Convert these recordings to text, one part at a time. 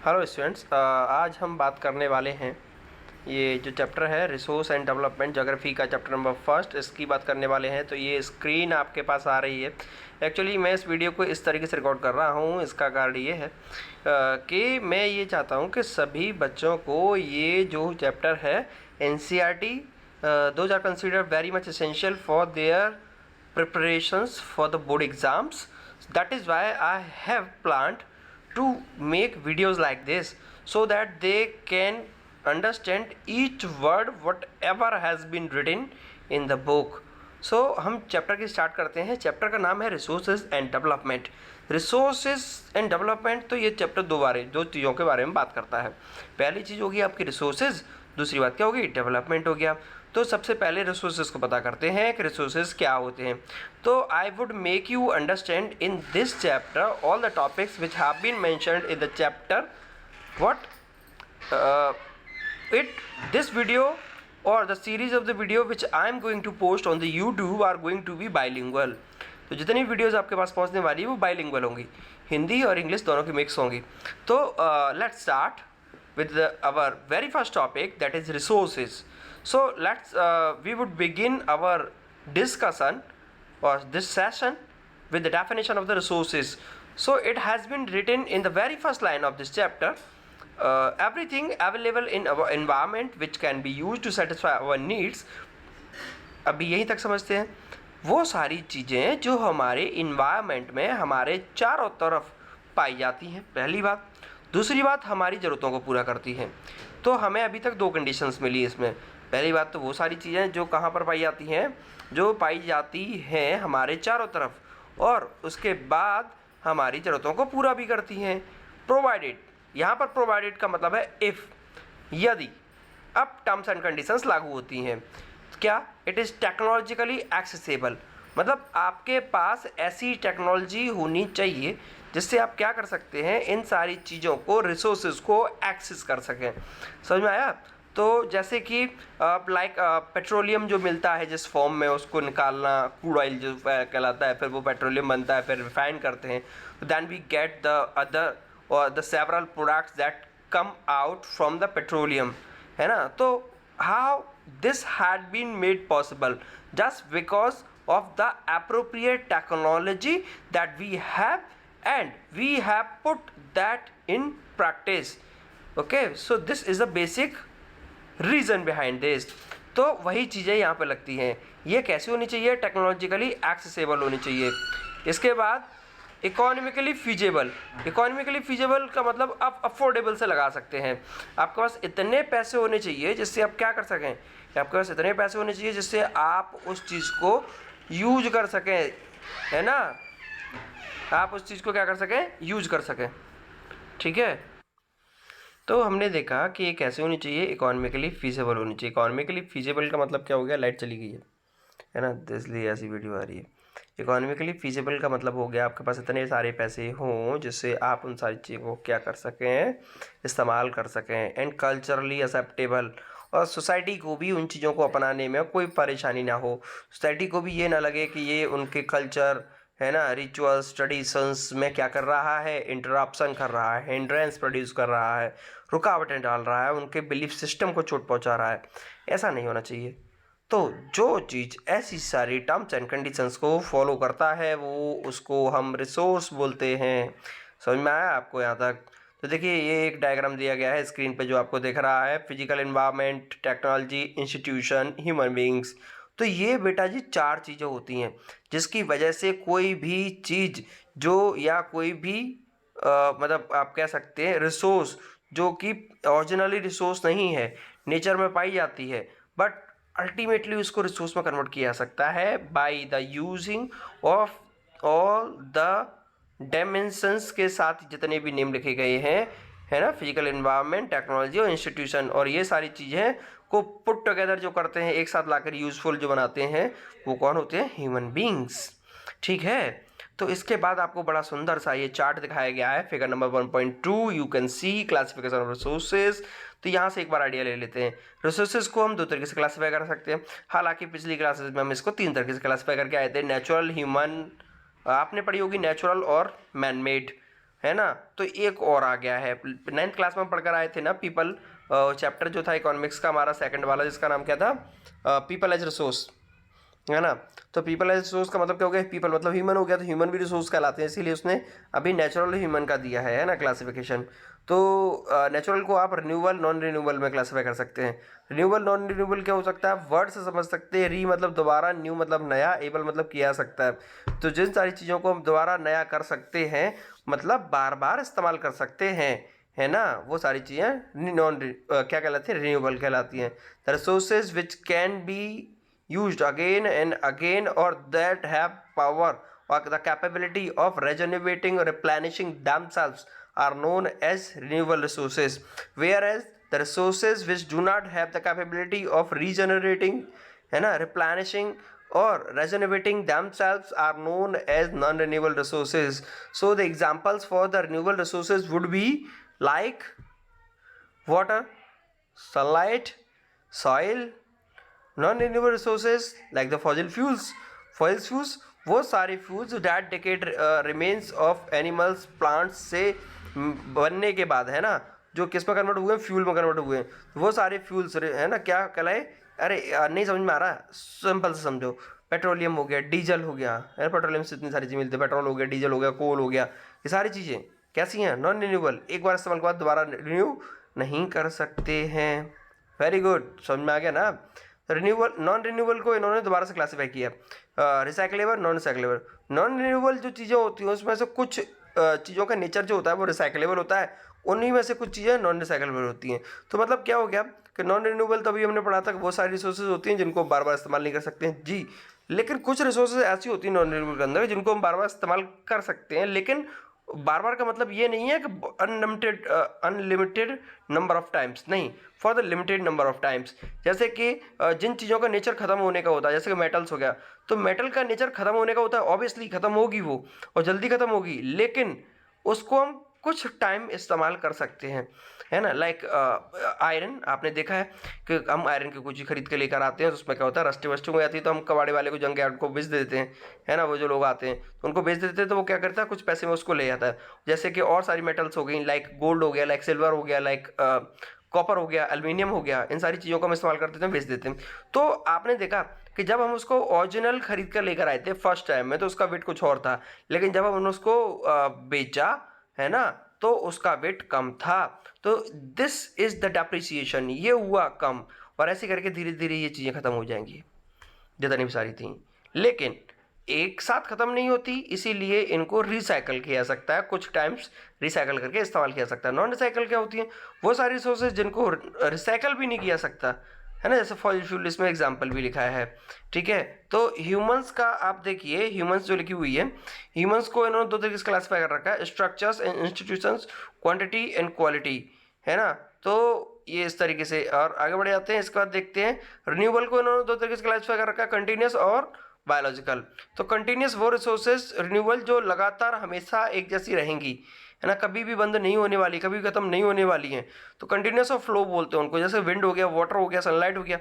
Hello students, आज हम बात करने वाले हैं ये जो चैप्टर है रिसोर्स एंड डेवलपमेंट ज्योग्राफी का चैप्टर नंबर फर्स्ट, इसकी बात करने वाले हैं। तो ये स्क्रीन आपके पास आ रही है। एक्चुअली मैं इस वीडियो को इस तरीके से रिकॉर्ड कर रहा हूँ, इसका कारण ये है कि मैं ये चाहता हूँ कि सभी बच्चों को ये जो चैप्टर है NCERT those are considered very much essential for their preparations for the board exams. That is why I have planned to make videos like this so that they can understand each word whatever has been written in the book. So हम chapter की start करते हैं। Chapter का नाम है resources and development. Resources and development, तो ये chapter दो चीज़ों के बारे में बात करता है। पहली चीज़ होगी आपकी रिसोर्सेज, दूसरी बात क्या होगी, डेवलपमेंट हो गया। तो सबसे पहले रिसोर्सेज को पता करते हैं कि रिसोर्सेज क्या होते हैं। तो I would make you understand in this chapter all the topics which have been mentioned in the chapter what this video or the series of the video which I am going to post on the YouTube are going to be bilingual. तो जितनी videos आपके पास पहुंचने वाली है वो bilingual होंगी, हिंदी और English दोनों की मिक्स होंगी। तो let's start with our very first topic, that is resources. So we would begin our discussion or this session with the definition of the resources. So it has been written in the very first line of this chapter, everything available in our environment which can be used to satisfy our needs. अभी यहीं तक समझते हैं, वो सारी चीज़ें जो हमारे इन्वायरमेंट में हमारे चारों तरफ पाई जाती हैं, पहली बात। दूसरी बात, हमारी ज़रूरतों को पूरा करती हैं। तो हमें अभी तक दो कंडीशंस मिली इसमें। पहली बात तो वो सारी चीज़ें जो कहाँ पर पाई जाती हैं, जो पाई जाती हैं हमारे चारों तरफ, और उसके बाद हमारी ज़रूरतों को पूरा भी करती हैं। प्रोवाइडेड, यहाँ पर प्रोवाइडेड का मतलब है इफ़, यदि, अब टर्म्स एंड कंडीशंस लागू होती हैं। क्या? इट इज़ टेक्नोलॉजिकली एक्सेसिबल, मतलब आपके पास ऐसी टेक्नोलॉजी होनी चाहिए जिससे आप क्या कर सकते हैं, इन सारी चीज़ों को, रिसोर्सेज को एक्सेस कर सकें। समझ में आया? तो जैसे कि पेट्रोलियम जो मिलता है जिस फॉर्म में, उसको निकालना, क्रूड ऑयल जो कहलाता है, फिर वो पेट्रोलियम बनता है, फिर रिफाइन करते हैं, then we get the other और the several products that come out from the petroleum, है ना। तो how this had been made possible just because of the appropriate technology that we have and we have put that in practice. Okay, so this is the basic reason behind this. तो वही चीज़ें यहाँ पे लगती हैं। ये कैसी होनी चाहिए? टेक्नोलॉजिकली एक्सेसिबल होनी चाहिए। इसके बाद इकोनॉमिकली फीजेबल। इकोनॉमिकली फीजेबल का मतलब आप अफोर्डेबल से लगा सकते हैं। आपके पास इतने पैसे होने चाहिए जिससे आप क्या कर सकें, आपके पास इतने पैसे होने चाहिए जिससे आप उस चीज़ को यूज कर सकें, है ना, आप उस चीज़ को क्या कर सकें, यूज कर सकें। ठीक है, तो हमने देखा कि ये कैसे होनी चाहिए, इकोनॉमिकली फीजेबल होनी चाहिए। इकोनॉमिकली फीजेबल का मतलब क्या हो गया, लाइट चली गई है ना, इसलिए ऐसी वीडियो आ रही है। इकोनॉमिकली फीजेबल का मतलब हो गया आपके पास इतने सारे पैसे हों जिससे आप उन सारी चीज़ों को क्या कर सकें, इस्तेमाल कर सकें। एंड कल्चरली एक्सेप्टेबल, और सोसाइटी को भी उन चीज़ों को अपनाने में कोई परेशानी ना हो। सोसाइटी को भी ये ना लगे कि ये उनके कल्चर, है ना, रिचुअल्स, ट्रेडिशंस में क्या कर रहा है, इंटरप्शन कर रहा है, हिंड्रेंस प्रोड्यूस कर रहा है, रुकावटें डाल रहा है, उनके बिलीफ सिस्टम को चोट पहुंचा रहा है। ऐसा नहीं होना चाहिए। तो जो चीज़ ऐसी सारी टर्म्स एंड कंडीशंस को फॉलो करता है वो, उसको हम रिसोर्स बोलते हैं। समझ में आया आपको यहाँ तक? तो देखिए, ये एक डायग्राम दिया गया है स्क्रीन पे जो आपको दिख रहा है, physical environment, technology, institution, human beings. तो ये बेटा जी चार चीज़ें होती हैं जिसकी वजह से कोई भी चीज़ जो, या कोई भी मतलब आप कह सकते हैं रिसोर्स जो कि ओरिजिनली रिसोर्स नहीं है, नेचर में पाई जाती है, बट अल्टीमेटली उसको रिसोर्स में कन्वर्ट किया जा सकता है by the using of all the dimensions के साथ जितने भी नेम लिखे गए हैं, है ना, फिजिकल एनवायरनमेंट, टेक्नोलॉजी और इंस्टीट्यूशन। और ये सारी चीज़ें को पुट टुगेदर जो करते हैं, एक साथ लाकर यूजफुल जो बनाते हैं, वो कौन होते हैं, ह्यूमन बींग्स। ठीक है, तो इसके बाद आपको बड़ा सुंदर सा ये चार्ट दिखाया गया है, figure number 1.2। You can see classification of resources. तो यहाँ से एक बार आइडिया ले लेते हैं। रिसोर्सेज को हम दो तरीके से क्लासीफाई कर सकते हैं, हालांकि पिछली क्लासेज में हम इसको तीन तरीके से क्लासीफाई करके आए थे। नेचुरल, ह्यूमन, आपने पढ़ी होगी नेचुरल और मैन मेड, है ना। तो एक और आ गया है, 9th क्लास में पढ़कर आए थे ना पीपल, चैप्टर जो था इकोनॉमिक्स का हमारा सेकंड वाला, जिसका नाम क्या था, पीपल एज रिसोर्स, है ना। तो पीपल एज रिसोर्स का मतलब क्या हो गया, पीपल मतलब ह्यूमन हो गया, तो ह्यूमन भी रिसोर्स कहलाते हैं, इसीलिए उसने अभी नेचुरल ह्यूमन का दिया है ना क्लासिफिकेशन। तो नेचुरल को आप रिन्यूएबल नॉन रिन्यूएबल में क्लासीफाई कर सकते हैं। रिन्यूएबल नॉन रिन्यूएबल क्या हो सकता है, वर्ड से समझ सकते हैं। री मतलब दोबारा, न्यू मतलब नया, एबल मतलब किया जा सकता है। तो जिन सारी चीज़ों को हम दोबारा नया कर सकते हैं, मतलब बार बार इस्तेमाल कर सकते हैं, है ना, वो सारी चीज़ें नॉन क्या कहलाती है, रिन्यूएबल कहलाती हैं। The resources which can be used again and again, or that have power or the capability of regenerating or replenishing themselves are known as renewable resources, whereas the resources which do not have the capability of regenerating, है ना, replenishing or regenerating themselves are known as non-renewable resources. So the examples for the renewable resources would be like water, sunlight, soil. Non renewable resources like the fossil fuels, वो सारे fuels that decade remains of animals plants से बनने के बाद, है ना, जो किस में कन्वर्ट हुए हैं, फ्यूल में कन्वर्ट हुए हैं, वो सारे फ्यूल्स, है ना, क्या कहलाए। अरे नहीं समझ में आ रहा, सिंपल से समझो, पेट्रोलियम हो गया, डीजल हो गया, है, पेट्रोलियम से इतनी सारी चीज़ें मिलती है, पेट्रोल हो गया, डीजल हो गया, कोल हो गया, ये सारी चीज़ें कैसी हैं, नॉन रिन्यूएबल, एक बार इस्तेमाल के बाद दोबारा रिन्यू नहीं कर सकते हैं। वेरी गुड, समझ में आ गया ना। रिन्यूएबल नॉन रिन्यूएबल को इन्होंने दोबारा से क्लासीफाई किया, recyclable, non recyclable. Non renewable जो चीज़ें होती हैं उसमें से कुछ चीज़ों का नेचर जो होता है वो रिसाइकलेबल होता है, उन्हीं में से कुछ चीज़ें नॉन रिसाइकलेबल होती हैं। तो मतलब क्या हो गया कि नॉन रिन्यूएबल तभी हमने पढ़ा था कि वो सारी रिसोर्सेज होती हैं जिनको बार बार इस्तेमाल नहीं कर सकते हैं जी, लेकिन कुछ रिसोर्सेज ऐसी होती हैं नॉन रिन्यूएबल के अंदर जिनको हम बार बार इस्तेमाल कर सकते हैं, लेकिन बार बार का मतलब ये नहीं है कि अनलिमिटेड नंबर ऑफ टाइम्स, नहीं, for the limited number of times. जैसे कि जिन चीज़ों का नेचर खत्म होने का होता है, जैसे कि मेटल्स हो गया, तो मेटल का नेचर खत्म होने का होता है, ऑब्वियसली खत्म होगी वो और जल्दी खत्म होगी, लेकिन उसको हम कुछ टाइम इस्तेमाल कर सकते हैं, है ना। लाइक आयरन, आपने देखा है कि हम आयरन की कुछ खरीद के लेकर आते हैं, तो उसमें क्या होता है, रस्टिंग वस्टिंग हो जाती है, तो हम कबाड़े वाले को, जंग यार्ड को बेच देते हैं, है ना, वो जो लोग आते हैं तो उनको बेच देते हैं, तो वो क्या करता है, कुछ पैसे में उसको ले जाता है। जैसे कि और सारी मेटल्स हो गई, लाइक गोल्ड हो गया, लाइक सिल्वर हो गया, लाइक कॉपर हो गया, एल्यूमिनियम हो गया, इन सारी चीज़ों को हम इस्तेमाल करते थे, बेच देते हैं। तो आपने देखा कि जब हम उसको ओरिजिनल खरीद कर लेकर आए थे फर्स्ट टाइम में, तो उसका वेट कुछ और था, लेकिन जब हमने उसको बेचा, है ना, तो उसका वेट कम था। तो दिस इज द डेप्रिसिएशन, ये हुआ कम, और ऐसे करके धीरे धीरे ये चीज़ें खत्म हो जाएंगी जितनी भी सारी थी, लेकिन एक साथ खत्म नहीं होती, इसीलिए इनको रिसाइकल किया जा सकता है, कुछ टाइम्स रिसाइकल करके इस्तेमाल किया जा सकता है। नॉन रिसाइकल क्या होती है, वो सारी रिसोर्सेज जिनको रिसाइकल भी नहीं किया सकता, है ना, जैसे फॉसिल फ्यूल, इसमें एग्जाम्पल भी लिखा है, ठीक है। तो ह्यूमंस का आप देखिए, ह्यूमंस जो लिखी हुई है, ह्यूमंस को इन्होंने दो तरीके से क्लासीफाई कर रखा है, structures and institutions, quantity and quality, है ना। तो ये इस तरीके से, और आगे बढ़ जाते हैं, इसके बाद देखते हैं रिन्यूएबल को इन्होंने दो तरीके से क्लासीफाई कर रखा है, कंटिन्यूस और बायोलॉजिकल। तो कंटिन्यूस वो रिसोर्सेज, रिन्यूएबल जो लगातार हमेशा एक जैसी रहेंगी, है ना, कभी भी बंद नहीं होने वाली, कभी भी खत्म नहीं होने वाली हैं, तो कंटिन्यूस ऑफ फ्लो बोलते हैं उनको, जैसे विंड हो गया, वाटर हो गया, सनलाइट हो गया,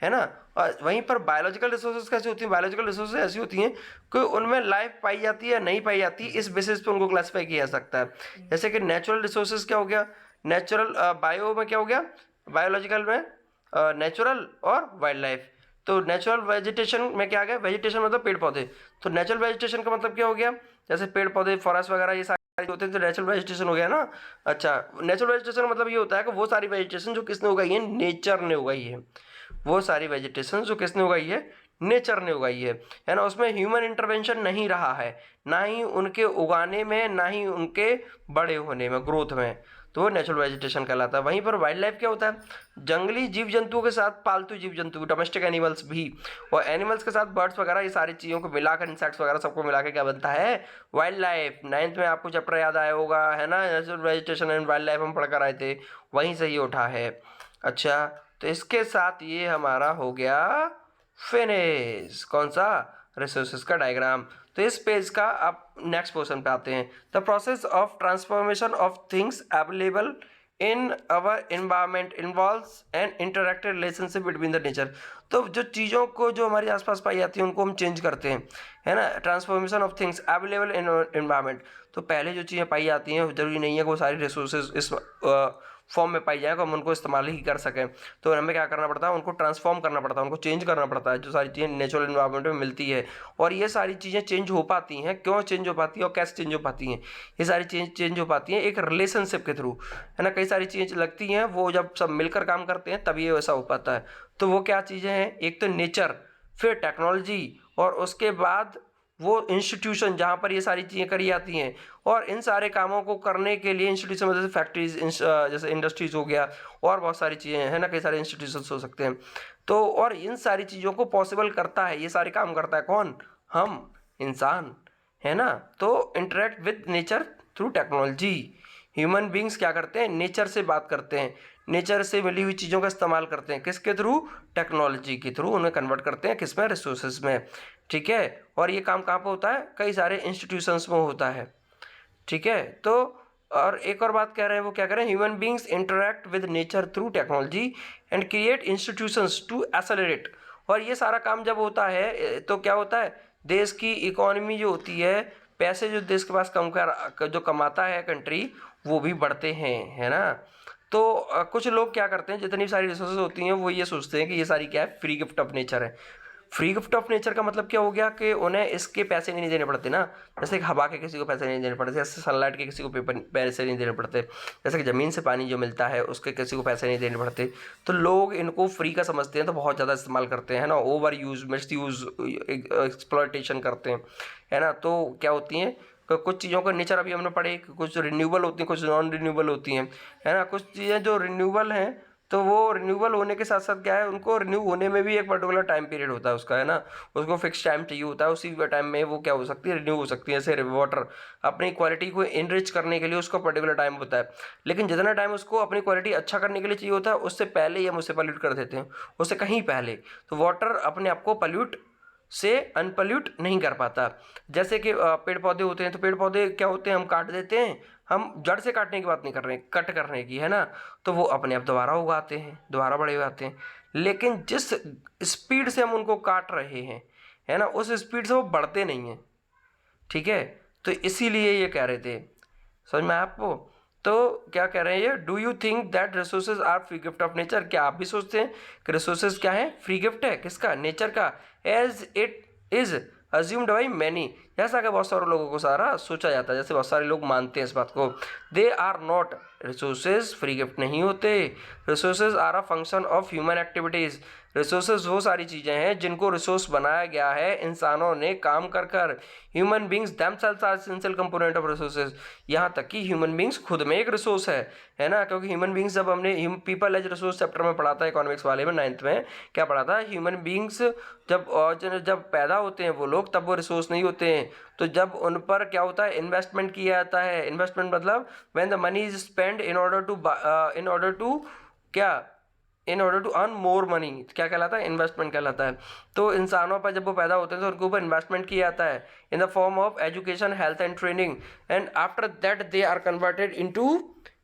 है ना। और वहीं पर बायोलॉजिकल रिसोर्सेज कैसी होती हैं, बायोलॉजिकल रिसोर्सेज ऐसी होती हैं कि उनमें लाइफ पाई जाती है नहीं पाई जाती, इस बेसिस पे उनको क्लासीफाई किया जा सकता है। जैसे कि नेचुरल रिसोर्सेज क्या हो गया, नेचुरल, बायो में क्या हो गया, बायोलॉजिकल में नेचुरल और वाइल्ड लाइफ। तो नेचुरल वेजिटेशन में क्या आ गया, वेजिटेशन मतलब पेड़ पौधे, तो नेचुरल वेजिटेशन का मतलब क्या हो गया, जैसे पेड़ पौधे, फॉरेस्ट वगैरह, ये सारे होते हैं, तो नेचुरल वेजिटेशन हो गया ना। अच्छा, नेचुरल वेजिटेशन का मतलब ये होता है कि वो सारी वेजिटेशन जो किसने उगाई है, नेचर ने उगाई है, वो सारी वेजिटेशन जो किसने उगाई है, नेचर ने उगाई है ना, उसमें ह्यूमन इंटरवेंशन नहीं रहा है, ना ही उनके उगाने में, ना ही उनके बड़े होने में, ग्रोथ में, तो वो नेचुरल वेजिटेशन कहलाता है। वहीं पर वाइल्ड लाइफ क्या होता है, जंगली जीव जंतुओं के साथ पालतू जीव जंतु, डोमेस्टिक एनिमल्स भी, और एनिमल्स के साथ बर्ड्स वगैरह, ये सारी चीज़ों को मिलाकर, इंसेक्ट्स वगैरह सबको मिलाकर क्या बनता है, वाइल्ड लाइफ। 9th में आपको चैप्टर याद आया होगा, है ना, natural vegetation and wild life हम पढ़कर आए थे, वहीं से ही उठा है। अच्छा, तो इसके साथ ये हमारा हो गया फिनिश, कौन सा, रिसोर्सेज का डायग्राम। तो इस पेज का आप नेक्स्ट पोर्शन पे आते हैं, the process of transformation of things available in our environment involves N interacted relationship between the nature. तो जो चीज़ों को जो हमारे आसपास पाई जाती है उनको हम चेंज करते हैं, है ना। Transformation of things available in environment, तो पहले जो चीज़ें पाई जाती हैं जरूरी नहीं है कि वो सारी रिसोर्सेज इस फॉर्म में पाई जाए कि हम उनको इस्तेमाल ही कर सकें। तो हमें क्या करना पड़ता है, उनको ट्रांसफॉर्म करना पड़ता है, उनको चेंज करना पड़ता है, जो सारी चीज़ें नेचुरल एनवायरनमेंट में मिलती है। और ये सारी चीज़ें चेंज हो पाती हैं, क्यों चेंज हो पाती है और कैसे चेंज हो पाती हैं, ये सारी चेंज हो पाती हैं एक रिलेशनशिप के थ्रू, है ना। कई सारी चीज़ें लगती हैं, वो जब सब मिलकर काम करते हैं तभी ये वैसा हो पाता है। तो वो क्या चीज़ें हैं, एक तो नेचर, फिर टेक्नोलॉजी, और उसके बाद वो इंस्टीट्यूशन जहाँ पर ये सारी चीज़ें करी जाती हैं। और इन सारे कामों को करने के लिए इंस्टीट्यूशन जैसे फैक्ट्रीज, जैसे इंडस्ट्रीज हो गया, और बहुत सारी चीज़ें हैं ना, कई सारे इंस्टीट्यूशंस हो सकते हैं। तो और इन सारी चीज़ों को पॉसिबल करता है, ये सारे काम करता है कौन, हम इंसान, है ना। तो interact with nature through technology, human beings क्या करते हैं, नेचर से बात करते हैं, नेचर से मिली हुई चीज़ों का इस्तेमाल करते हैं, किसके थ्रू, टेक्नोलॉजी के थ्रू उन्हें कन्वर्ट करते हैं किसमें, रिसोर्सेज में, ठीक है। और ये काम कहाँ पर होता है, कई सारे इंस्टीट्यूशंस में होता है, ठीक है। तो और एक और बात कह रहे हैं, वो क्या कह रहे हैं, human beings interact with nature through technology and create institutions to accelerate. और ये सारा काम जब होता है तो क्या होता है, देश की इकोनॉमी जो होती है, पैसे जो देश के पास जो कमाता है कंट्री, वो भी बढ़ते हैं, है ना। तो कुछ लोग क्या करते हैं, जितनी सारी रिसोर्सेज होती हैं वो ये सोचते हैं कि ये सारी क्या है, फ्री गिफ्ट ऑफ नेचर है। फ्री गिफ्ट ऑफ नेचर का मतलब क्या हो गया कि उन्हें इसके पैसे नहीं देने पड़ते ना, जैसे कि हवा के किसी को पैसे नहीं देने पड़ते, जैसे सनलाइट के किसी को पैसे नहीं देने पड़ते, जैसे कि ज़मीन से पानी जो मिलता है उसके किसी को पैसे नहीं देने पड़ते। तो लोग इनको फ्री का समझते हैं, तो बहुत ज़्यादा इस्तेमाल करते हैं ना, over use, miss use, exploitation करते हैं, है ना। तो क्या होती हैं, कुछ चीज़ों का नेचर अभी हमने पढ़े, कुछ रिन्यूएबल होती हैं, कुछ नॉन रिन्यूएबल होती हैं, है ना। कुछ चीज़ें जो रिन्यूएबल हैं, तो वो रिन्यूएबल होने के साथ साथ क्या है, उनको रिन्यू होने में भी एक पर्टिकुलर टाइम पीरियड होता है उसका, है ना। उसको फिक्स टाइम चाहिए होता है, उसी टाइम में वो क्या हो सकती है, रिन्यू हो सकती है। जैसे वाटर अपनी क्वालिटी को इनरिच करने के लिए उसका पर्टिकुलर टाइम होता है, लेकिन जितना टाइम उसको अपनी क्वालिटी अच्छा करने के लिए चाहिए होता है, उससे पहले ही हम उसे पल्यूट कर देते हैं, उससे कहीं पहले। तो वाटर अपने आप को पल्यूट से अनपल्यूट नहीं कर पाता। जैसे कि पेड़ पौधे होते हैं, तो पेड़ पौधे क्या होते हैं, हम काट देते हैं, हम जड़ से काटने की बात नहीं कर रहे हैं, कट करने की, है ना। तो वो अपने आप दोबारा उगाते हैं, दोबारा बड़े उगाते हैं, लेकिन जिस स्पीड से हम उनको काट रहे हैं, है ना, उस स्पीड से वो बढ़ते नहीं हैं, ठीक है। तो इसीलिए ये कह रहे थे, समझ में आया आपको। तो क्या कह रहे हैं ये, do you think that resources are free gift of nature, क्या आप भी सोचते हैं कि रिसोर्सेज क्या है, फ्री गिफ्ट है, किसका, नेचर का, as it is assumed by many, जैसा कि बहुत सारे लोगों को सारा सोचा जाता है, जैसे बहुत सारे लोग मानते हैं इस बात को। They are not, resources free gift नहीं होते, resources are a function of human activities, resources वो सारी चीज़ें हैं जिनको रिसोर्स बनाया गया है इंसानों ने काम कर कर। Human beings themselves are essential component of resources, यहाँ तक कि ह्यूमन बींग्स खुद में एक रिसोर्स है ना। क्योंकि ह्यूमन बींग्स, जब हमने पीपल एज रिसोर्स चैप्टर में पढ़ा था, इकोनॉमिक्स वाले में 9th में क्या पढ़ा था, ह्यूमन बींग्स जब पैदा होते हैं वो लोग, तब वो रिसोर्स नहीं होते हैं। तो जब उन पर क्या होता है, इन्वेस्टमेंट किया जाता है, इन्वेस्टमेंट मतलब when the money is spend in order to क्या, in order to earn more money, क्या कहलाता है, इन्वेस्टमेंट कहलाता है। तो इंसानों पर जब वो पैदा होते हैं तो उनके ऊपर इन्वेस्टमेंट किया जाता है in the form of education, health and training, and after that they are converted into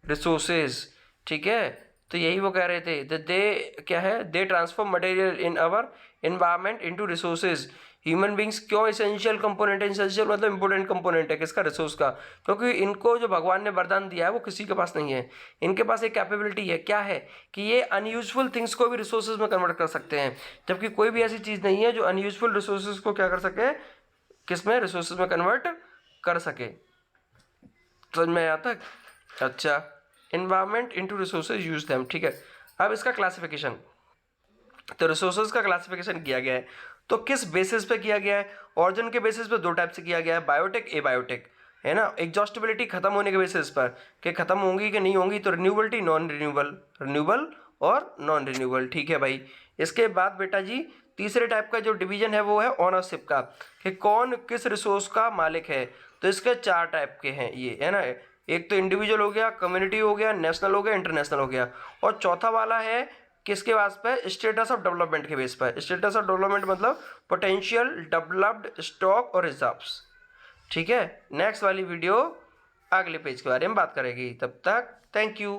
resources, ठीक है। तो यही वो कह रहे थे, दे क्या है, they transform material in our environment into resources. Human beings क्यों एसेंशियल कंपोनेंट है, एसेंशियल मतलब इंपॉर्टेंट कंपोनेंट है किसका, रिसोर्स का, क्योंकि इनको जो भगवान ने वरदान दिया है वो किसी के पास नहीं है। इनके पास एक कैपेबिलिटी है, क्या है, कि ये अनयूजफुल थिंग्स को भी रिसोर्सेज में कन्वर्ट कर सकते हैं, जबकि कोई भी ऐसी चीज़ नहीं है जो अनयूजफुल रिसोर्सेज को क्या कर सके, किसमें, रिसोर्सेज में कन्वर्ट कर सके। समझ में आता है, अच्छा। Environment into resources use them, ठीक है। अब इसका क्लासिफिकेशन, तो रिसोर्सेज का क्लासिफिकेशन किया गया है, तो किस बेसिस पे किया गया है, ऑरिजिन के बेसिस पे दो टाइप से किया गया है, बायोटिक, एबायोटिक, है ना। एग्जॉस्टिबिलिटी खत्म होने के बेसिस पर कि खत्म होंगी कि नहीं होंगी, तो रिन्यूएबिलिटी, नॉन रिन्यूएबल, रिन्यूएबल और नॉन रिन्यूएबल, ठीक है भाई। इसके बाद बेटा जी तीसरे टाइप का जो डिवीजन है वो है ओनरशिप का, कि कौन किस रिसोर्स का मालिक है। तो इसके 4 टाइप के हैं ये, है ना। एक तो इंडिविजुअल हो गया, कम्युनिटी हो गया, नेशनल हो गया, इंटरनेशनल हो गया, और चौथा वाला है किसके बेस पर, स्टेटस ऑफ डेवलपमेंट के बेस पर। स्टेटस ऑफ डेवलपमेंट मतलब पोटेंशियल डेवलप्ड स्टॉक और रिजर्व्स, ठीक है। नेक्स्ट वाली वीडियो अगले पेज के बारे में बात करेगी, तब तक थैंक यू।